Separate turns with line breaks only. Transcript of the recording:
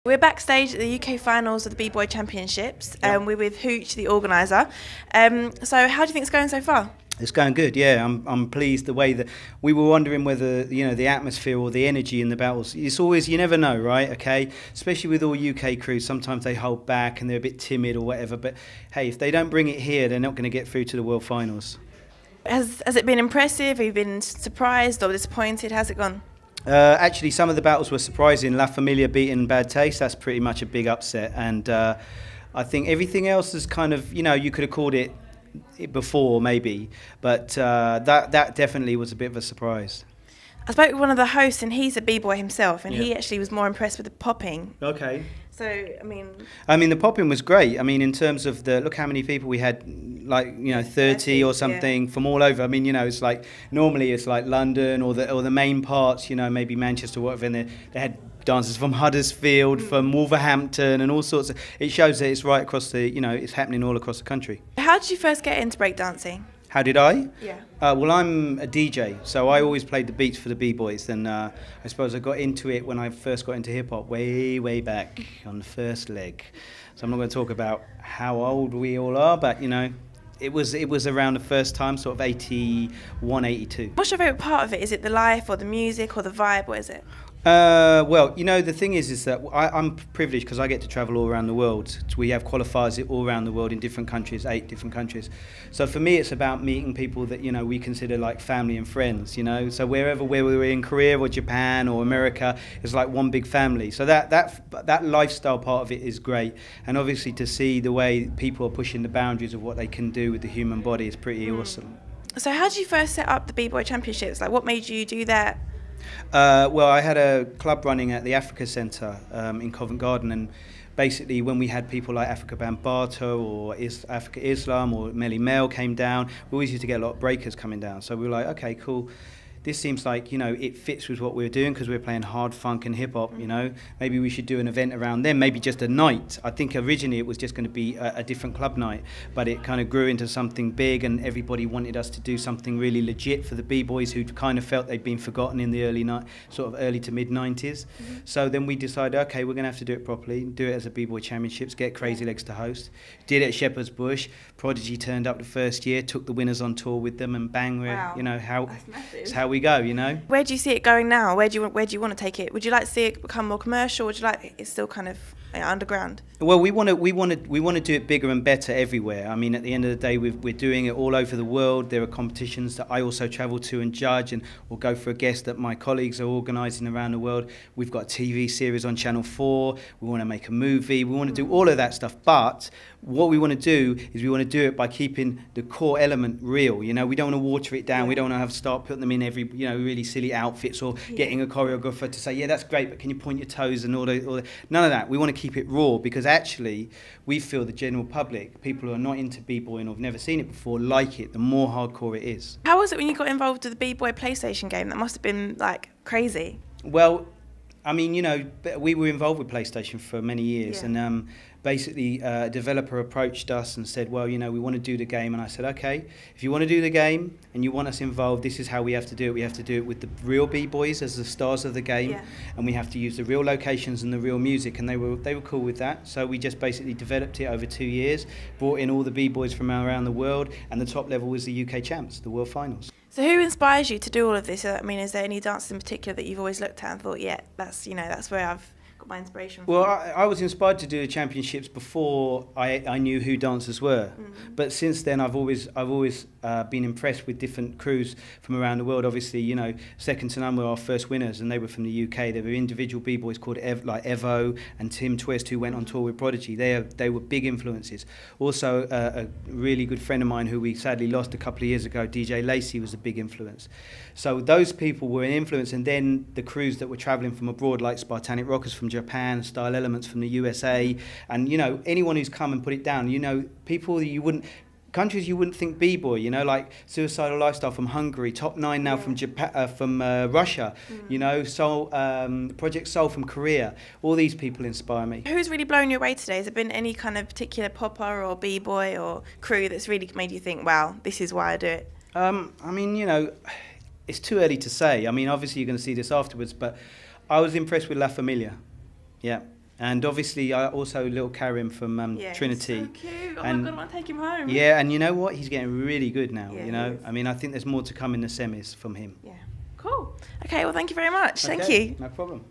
We're backstage at the UK finals of the BBoy Championships. We're with Hooch, the organiser. So how do you think it's going so far?
It's going good, yeah. I'm pleased the way that we were wondering whether the atmosphere or the energy in the battles. It's always, you never know, right? Okay, especially with all UK crews. Sometimes they hold back and they're a bit timid or whatever. But hey, if they don't bring it here, they're not going to get through to the World Finals.
Has it been impressive? Have you been surprised or disappointed? How's it gone?
Actually, some of the battles were surprising. La Familia beating Bad Taste, that's pretty much a big upset. And I think everything else is kind of, you could have called it before maybe, but that definitely was a bit of a surprise.
I spoke with one of the hosts and he's a b-boy himself and he actually was more impressed with the popping.
Okay.
So, I
mean the popping was great. I mean, in terms of look how many people we had, 30 or something from all over. I mean, it's like normally it's like London or the main parts, maybe Manchester or whatever, and they had dancers from Huddersfield, from Wolverhampton and all sorts of. It shows that it's right across the, it's happening all across the country.
How did you first get into breakdancing?
How did I?
Yeah.
Well, I'm a DJ, so I always played the beats for the b-boys, and I suppose I got into it when I first got into hip-hop way back on the first leg. So I'm not going to talk about how old we all are, but it was around the first time, sort of 81, 82.
What's your favourite part of it? Is it the life or the music or the vibe? What is it?
Well, the thing is that I'm privileged because I get to travel all around the world. We have qualifiers all around the world in different countries, 8 different countries. So for me, it's about meeting people that, we consider like family and friends, So where we're in Korea or Japan or America, it's like one big family. So that lifestyle part of it is great. And obviously to see the way people are pushing the boundaries of what they can do with the human body is pretty awesome.
So how did you first set up the BBoy Championships? Like, what made you do that?
Well, I had a club running at the Africa Centre in Covent Garden, and basically when we had people like Africa Bambaataa or Africa Islam or Melly Mel came down, we always used to get a lot of breakers coming down. So we were like, okay, cool. This seems like, it fits with what we're doing because we're playing hard funk and hip hop, Maybe we should do an event around them, maybe just a night. I think originally it was just going to be a different club night, but it kind of grew into something big and everybody wanted us to do something really legit for the b-boys who kind of felt they'd been forgotten in the early to mid 90s. So then we decided, okay, we're going to have to do it properly, do it as a b-boy championships, get Crazy Legs to host. Did it at Shepherd's Bush. Prodigy turned up the first year, took the winners on tour with them, and bang, it's how we go,
Where do you see it going now? Where do you want to take it? Would you like to see it become more commercial? Would you like it still kind of underground?
Well, we want to do it bigger and better everywhere. I mean, at the end of the day, we're doing it all over the world. There are competitions that I also travel to and judge, and we'll go for a guest that my colleagues are organising around the world. We've got a TV series on Channel 4. We want to make a movie. We want to do all of that stuff. But what we want to do is we want to do it by keeping the core element real. We don't want to water it down. We don't want to start putting them in every really silly outfits or getting a choreographer to say, yeah, that's great, but can you point your toes and all the none of that. We want to keep it raw because actually we feel the general public, people who are not into b-boying or have never seen it before, like it the more hardcore it is.
How was it when you got involved with the b-boy PlayStation game? That must have been like crazy.
Well, I mean, we were involved with PlayStation for many years, and basically a developer approached us and said, well, we want to do the game. And I said, okay, if you want to do the game and you want us involved, this is how we have to do it. We have to do it with the real b-boys as the stars of the game, and we have to use the real locations and the real music. And they were cool with that. So we just basically developed it over 2 years, brought in all the b-boys from around the world, and the top level was the UK champs, the world finals.
So who inspires you to do all of this? I mean, is there any dances in particular that you've always looked at and thought, yeah, that's where I've got my inspiration from?
Well, I was inspired to do the championships before I knew who dancers were. But since then, I've always been impressed with different crews from around the world. Obviously, second to none were our first winners, and they were from the UK. There were individual b-boys called like Evo and Tim Twist who went on tour with Prodigy. They were big influences. Also, a really good friend of mine who we sadly lost a couple of years ago, DJ Lacey, was a big influence. So those people were an influence, and then the crews that were travelling from abroad, like Spartanic Rockers from Japan, Style Elements from the USA, and anyone who's come and put it down, people countries you wouldn't think b-boy, like Suicidal Lifestyle from Hungary, Top 9 now from Japan, from Russia, Soul, Project Soul from Korea. All these people inspire me.
Who's really blown you away today? Has there been any kind of particular popper or b-boy or crew that's really made you think, wow, this is why I do it?
I mean, it's too early to say. I mean, obviously you're going to see this afterwards, but I was impressed with La Familia. Yeah. And obviously, also little Karim from Trinity.
So cute. Oh
And
my God, I want to take him home.
yeah, and you know what? He's getting really good now.
Yeah,
you know,
he is.
I mean, I think there's more to come in the semis from him.
Yeah. Cool. Okay, well, thank you very much. Thank
Okay,
you.
No problem.